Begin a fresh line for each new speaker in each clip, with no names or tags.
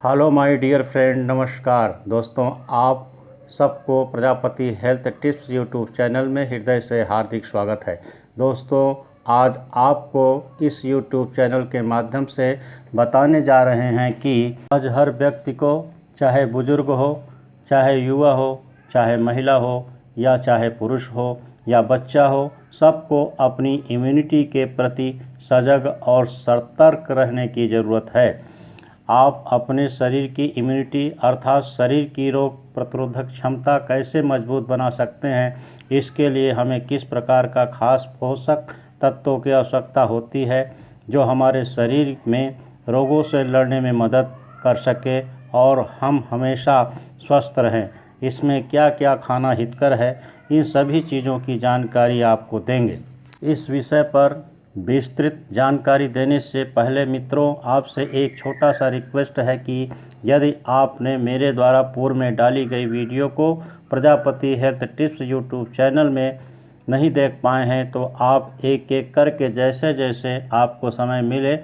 Hello my dear friend, नमस्कार दोस्तों। आप सबको Prajapati health tips YouTube channel में हृदय से हार्दिक स्वागत है। दोस्तों, आज आपको इस यूट्यूब चैनल के माध्यम से बताने जा रहे हैं कि आज हर व्यक्ति को, चाहे बुजुर्ग हो, चाहे युवा हो, चाहे महिला हो या चाहे पुरुष हो या बच्चा हो, सबको अपनी इम्यूनिटी के प्रति सजग और सतर्क रहने की ज़रूरत है। आप अपने शरीर की इम्यूनिटी अर्थात शरीर की रोग प्रतिरोधक क्षमता कैसे मजबूत बना सकते हैं, इसके लिए हमें किस प्रकार का खास पोषक तत्वों की आवश्यकता होती है जो हमारे शरीर में रोगों से लड़ने में मदद कर सके और हम हमेशा स्वस्थ रहें। इसमें क्या क्या खाना हितकर है, इन सभी चीज़ों की जानकारी आपको देंगे। इस विषय पर विस्तृत जानकारी देने से पहले मित्रों, आपसे एक छोटा सा रिक्वेस्ट है कि यदि आपने मेरे द्वारा पूर्व में डाली गई वीडियो को Prajapati health tips YouTube channel में नहीं देख पाए हैं तो आप एक एक करके जैसे जैसे आपको समय मिले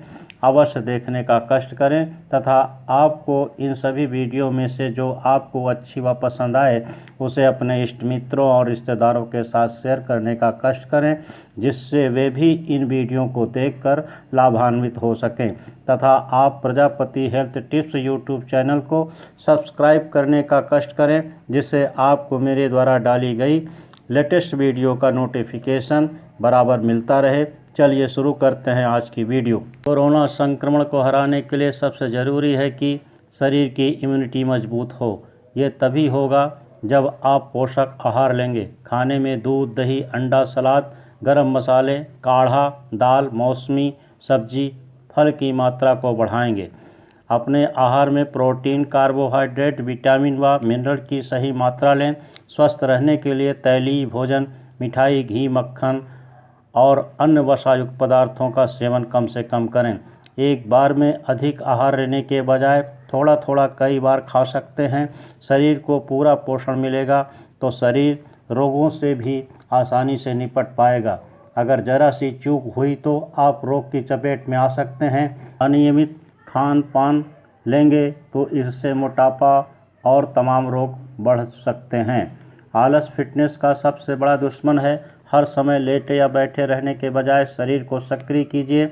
अवश्य देखने का कष्ट करें तथा आपको इन सभी वीडियो में से जो आपको अच्छी व पसंद आए उसे अपने इष्ट मित्रों और रिश्तेदारों के साथ शेयर करने का कष्ट करें, जिससे वे भी इन वीडियो को देखकर लाभान्वित हो सकें तथा आप Prajapati health tips YouTube channel को सब्सक्राइब करने का कष्ट करें, जिससे आपको मेरे द्वारा डाली गई लेटेस्ट वीडियो का नोटिफिकेशन बराबर मिलता रहे। चलिए शुरू करते हैं आज की वीडियो। कोरोना संक्रमण को हराने के लिए सबसे ज़रूरी है कि शरीर की इम्यूनिटी मजबूत हो। ये तभी होगा जब आप पोषक आहार लेंगे। खाने में दूध, दही, अंडा, सलाद, गरम मसाले, काढ़ा, दाल, मौसमी सब्जी, फल की मात्रा को बढ़ाएंगे। अपने आहार में प्रोटीन, कार्बोहाइड्रेट, विटामिन व मिनरल की सही मात्रा लें। स्वस्थ रहने के लिए तैलीय भोजन, मिठाई, घी, मक्खन और अन्य वसायुक्त पदार्थों का सेवन कम से कम करें। एक बार में अधिक आहार लेने के बजाय थोड़ा थोड़ा कई बार खा सकते हैं। शरीर को पूरा पोषण मिलेगा तो शरीर रोगों से भी आसानी से निपट पाएगा। अगर जरा सी चूक हुई तो आप रोग की चपेट में आ सकते हैं। अनियमित खान पान लेंगे तो इससे मोटापा और तमाम रोग बढ़ सकते हैं। आलस फिटनेस का सबसे बड़ा दुश्मन है। हर समय लेटे या बैठे रहने के बजाय शरीर को सक्रिय कीजिए।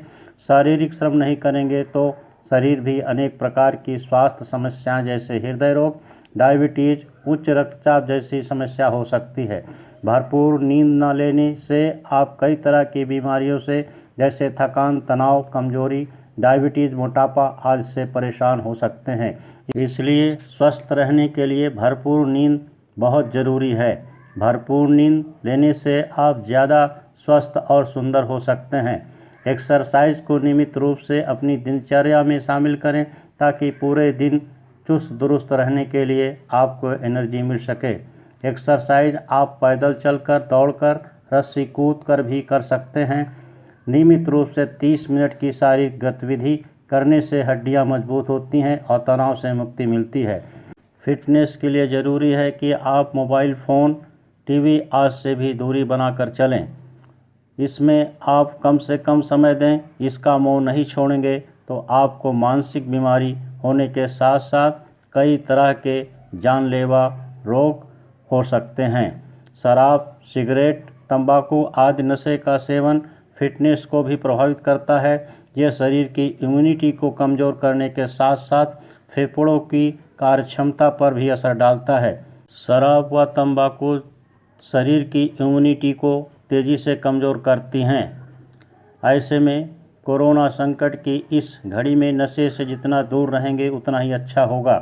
शारीरिक श्रम नहीं करेंगे तो शरीर भी अनेक प्रकार की स्वास्थ्य समस्याएं जैसे हृदय रोग, डायबिटीज, उच्च रक्तचाप जैसी समस्या हो सकती है। भरपूर नींद न लेने से आप कई तरह की बीमारियों से जैसे थकान, तनाव, कमजोरी, डायबिटीज, मोटापा आदि से परेशान हो सकते हैं। इसलिए स्वस्थ रहने के लिए भरपूर नींद बहुत ज़रूरी है। भरपूर नींद लेने से आप ज़्यादा स्वस्थ और सुंदर हो सकते हैं। एक्सरसाइज को नियमित रूप से अपनी दिनचर्या में शामिल करें ताकि पूरे दिन चुस्त दुरुस्त रहने के लिए आपको एनर्जी मिल सके। एक्सरसाइज आप पैदल चलकर, दौड़कर, रस्सी कूद कर भी कर सकते हैं। नियमित रूप से 30 मिनट की शारीरिक गतिविधि करने से हड्डियां मजबूत होती हैं और तनाव से मुक्ति मिलती है। फिटनेस के लिए ज़रूरी है कि आप मोबाइल फ़ोन, टीवी आदि से भी दूरी बनाकर चलें। इसमें आप कम से कम समय दें। इसका मोह नहीं छोड़ेंगे तो आपको मानसिक बीमारी होने के साथ साथ कई तरह के जानलेवा रोग हो सकते हैं। शराब, सिगरेट, तंबाकू आदि नशे का सेवन फिटनेस को भी प्रभावित करता है। यह शरीर की इम्यूनिटी को कमज़ोर करने के साथ साथ फेफड़ों की कार्यक्षमता पर भी असर डालता है। शराब व तंबाकू शरीर की इम्यूनिटी को तेज़ी से कमज़ोर करती हैं। ऐसे में कोरोना संकट की इस घड़ी में नशे से जितना दूर रहेंगे उतना ही अच्छा होगा।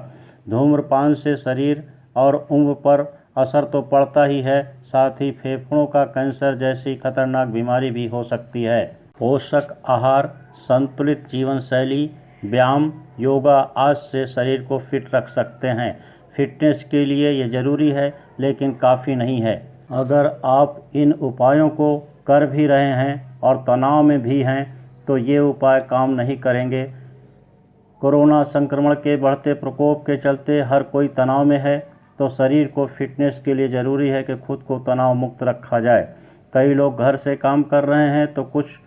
धूम्रपान से शरीर और उम्र पर असर तो पड़ता ही है, साथ ही फेफड़ों का कैंसर जैसी खतरनाक बीमारी भी हो सकती है। पोषक आहार, संतुलित जीवन शैली, व्यायाम, योगा आदि से शरीर को फिट रख सकते हैं। फिटनेस के लिए ये ज़रूरी है लेकिन काफ़ी नहीं है। अगर आप इन उपायों को कर भी रहे हैं और तनाव में भी हैं तो ये उपाय काम नहीं करेंगे। कोरोना संक्रमण के बढ़ते प्रकोप के चलते हर कोई तनाव में है, तो शरीर को फिटनेस के लिए ज़रूरी है कि खुद को तनाव मुक्त रखा जाए। कई लोग घर से काम कर रहे हैं तो कुछ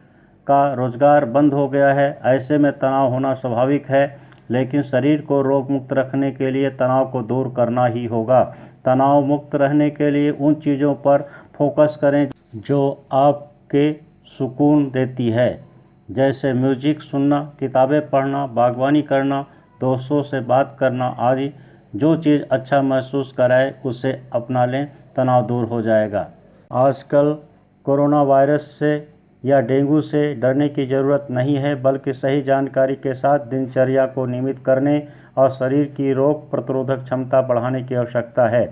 का रोज़गार बंद हो गया है। ऐसे में तनाव होना स्वाभाविक है, लेकिन शरीर को रोग मुक्त रखने के लिए तनाव को दूर करना ही होगा। तनाव मुक्त रहने के लिए उन चीज़ों पर फोकस करें जो आपके सुकून देती है, जैसे म्यूजिक सुनना, किताबें पढ़ना, बागवानी करना, दोस्तों से बात करना आदि। जो चीज़ अच्छा महसूस कराए उसे अपना लें, तनाव दूर हो जाएगा। आजकल कोरोना वायरस से या डेंगू से डरने की ज़रूरत नहीं है, बल्कि सही जानकारी के साथ दिनचर्या को नियमित करने और शरीर की रोग प्रतिरोधक क्षमता बढ़ाने की आवश्यकता है।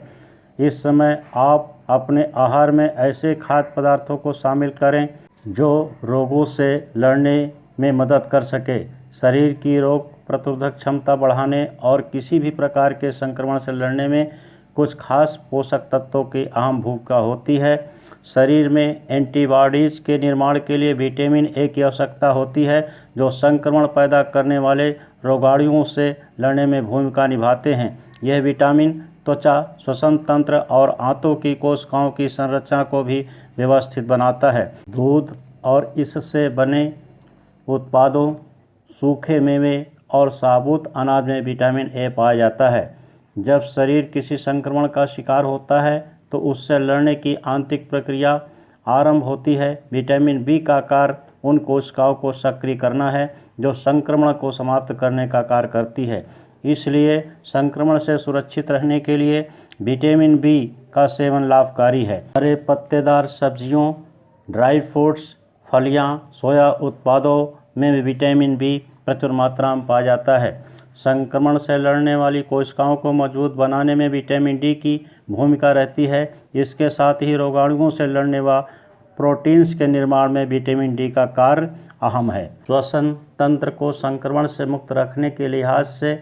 इस समय आप अपने आहार में ऐसे खाद्य पदार्थों को शामिल करें जो रोगों से लड़ने में मदद कर सके। शरीर की रोग प्रतिरोधक क्षमता बढ़ाने और किसी भी प्रकार के संक्रमण से लड़ने में कुछ खास पोषक तत्वों की अहम भूमिका होती है। शरीर में एंटीबॉडीज़ के निर्माण के लिए विटामिन ए की आवश्यकता होती है, जो संक्रमण पैदा करने वाले रोगाणुओं से लड़ने में भूमिका निभाते हैं। यह विटामिन त्वचा, श्वसन तंत्र और आंतों की कोशिकाओं की संरचना को भी व्यवस्थित बनाता है। दूध और इससे बने उत्पादों, सूखे मेवे और साबुत अनाज में विटामिन ए पाया जाता है। जब शरीर किसी संक्रमण का शिकार होता है तो उससे लड़ने की आंतरिक प्रक्रिया आरंभ होती है। विटामिन बी का कार्य उन कोशिकाओं को सक्रिय करना है जो संक्रमण को समाप्त करने का कार्य करती है। इसलिए संक्रमण से सुरक्षित रहने के लिए विटामिन बी का सेवन लाभकारी है। हरे पत्तेदार सब्जियों, ड्राई फ्रूट्स, फलियां, सोया उत्पादों में विटामिन बी प्रचुर मात्रा में पाया जाता है। संक्रमण से लड़ने वाली कोशिकाओं को मजबूत बनाने में विटामिन डी की भूमिका रहती है। इसके साथ ही रोगाणुओं से लड़ने व प्रोटीन्स के निर्माण में विटामिन डी का कार्य अहम है। श्वसन तंत्र को संक्रमण से मुक्त रखने के लिहाज से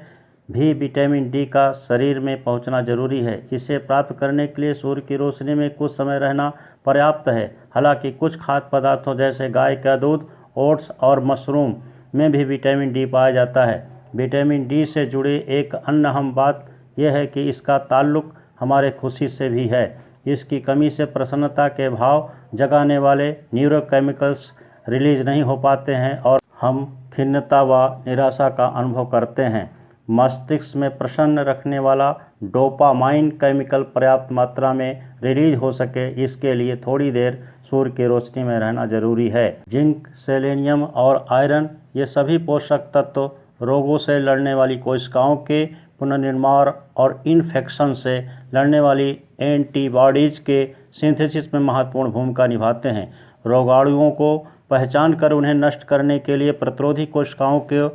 भी विटामिन डी का शरीर में पहुंचना जरूरी है। इसे प्राप्त करने के लिए सूर्य की रोशनी में कुछ समय रहना पर्याप्त है। हालांकि कुछ खाद्य पदार्थों जैसे गाय का दूध, ओट्स और मशरूम में भी विटामिन डी पाया जाता है। विटामिन डी से जुड़े एक अन्य अहम बात यह है कि इसका ताल्लुक हमारे खुशी से भी है। इसकी कमी से प्रसन्नता के भाव जगाने वाले न्यूरोकेमिकल्स रिलीज नहीं हो पाते हैं और हम खिन्नता व निराशा का अनुभव करते हैं। मस्तिष्क में प्रसन्न रखने वाला डोपामाइन केमिकल पर्याप्त मात्रा में रिलीज हो सके, इसके लिए थोड़ी देर सूर्य की रोशनी में रहना जरूरी है। जिंक, सेलेनियम और आयरन ये सभी पोषक तत्व रोगों से लड़ने वाली कोशिकाओं के पुनर्निर्माण और इन्फेक्शन से लड़ने वाली एंटीबॉडीज़ के सिंथेसिस में महत्वपूर्ण भूमिका निभाते हैं। रोगाणुओं को पहचान कर उन्हें नष्ट करने के लिए प्रतिरोधी कोशिकाओं के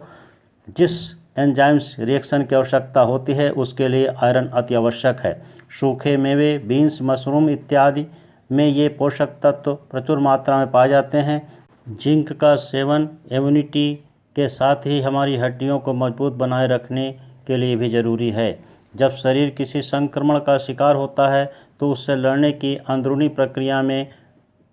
जिस एंजाइम्स रिएक्शन की आवश्यकता होती है, उसके लिए आयरन अति आवश्यक है। सूखे मेवे, बीन्स, मशरूम इत्यादि में ये पोषक तत्व प्रचुर मात्रा में पाए जाते हैं। जिंक का सेवन इम्यूनिटी के साथ ही हमारी हड्डियों को मजबूत बनाए रखने के लिए भी ज़रूरी है। जब शरीर किसी संक्रमण का शिकार होता है तो उससे लड़ने की अंदरूनी प्रक्रिया में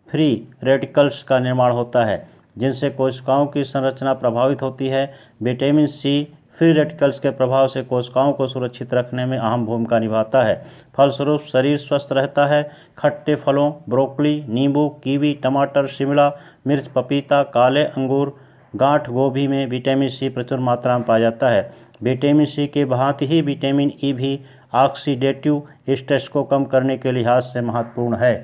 फ्री रेडिकल्स का निर्माण होता है, जिनसे कोशिकाओं की संरचना प्रभावित होती है। विटामिन सी फ्री रेडिकल्स के प्रभाव से कोशिकाओं को सुरक्षित रखने में अहम भूमिका निभाता है। फलस्वरूप शरीर स्वस्थ रहता है। खट्टे फलों, ब्रोकली, नींबू, कीवी, टमाटर, शिमला मिर्च, पपीता, काले अंगूर, गांठ गोभी में विटामिन सी प्रचुर मात्रा में पाया जाता है। विटामिन सी के भांति ही विटामिन ई भी ऑक्सीडेटिव स्ट्रेस को कम करने के लिहाज से महत्वपूर्ण है।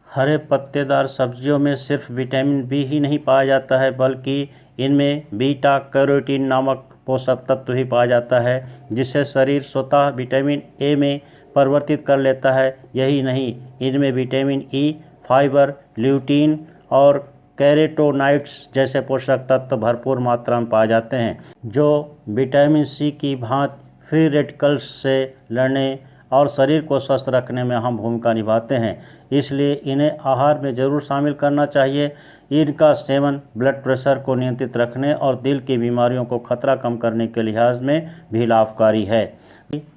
हरे पत्तेदार सब्जियों में सिर्फ विटामिन बी ही नहीं पाया जाता है, बल्कि इनमें बीटा कैरोटीन नामक पोषक तत्व भी पाया जाता है, जिसे शरीर स्वतः विटामिन ए में परिवर्तित कर लेता है। यही नहीं, इनमें विटामिन ई, फाइबर, ल्यूटीन और कैरोटीनॉइड्स जैसे पोषक तत्व भरपूर मात्रा में पाए जाते हैं, जो विटामिन सी की भांति फ्री रेडिकल्स से लड़ने और शरीर को स्वस्थ रखने में अहम भूमिका निभाते हैं। इसलिए इन्हें आहार में ज़रूर शामिल करना चाहिए। इनका सेवन ब्लड प्रेशर को नियंत्रित रखने और दिल की बीमारियों को खतरा कम करने के लिहाज में भी लाभकारी है।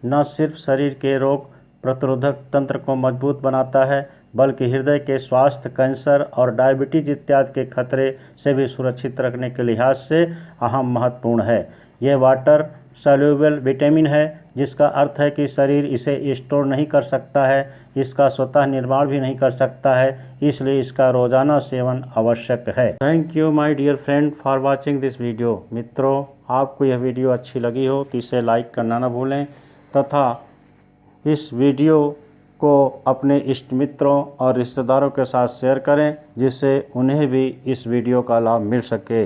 न सिर्फ शरीर के रोग प्रतिरोधक तंत्र को मजबूत बनाता है, बल्कि हृदय के स्वास्थ्य, कैंसर और डायबिटीज इत्यादि के खतरे से भी सुरक्षित रखने के लिहाज से अहम महत्वपूर्ण है। यह वाटर सॉल्युबल विटामिन है, जिसका अर्थ है कि शरीर इसे स्टोर नहीं कर सकता है, इसका स्वतः निर्माण भी नहीं कर सकता है, इसलिए इसका रोजाना सेवन आवश्यक है। Thank you my dear friend for watching this video. मित्रों, आपको यह वीडियो अच्छी लगी हो तो इसे लाइक करना न भूलें तथा इस वीडियो को अपने इष्ट मित्रों और रिश्तेदारों के साथ शेयर करें जिससे उन्हें भी इस वीडियो का लाभ मिल सके।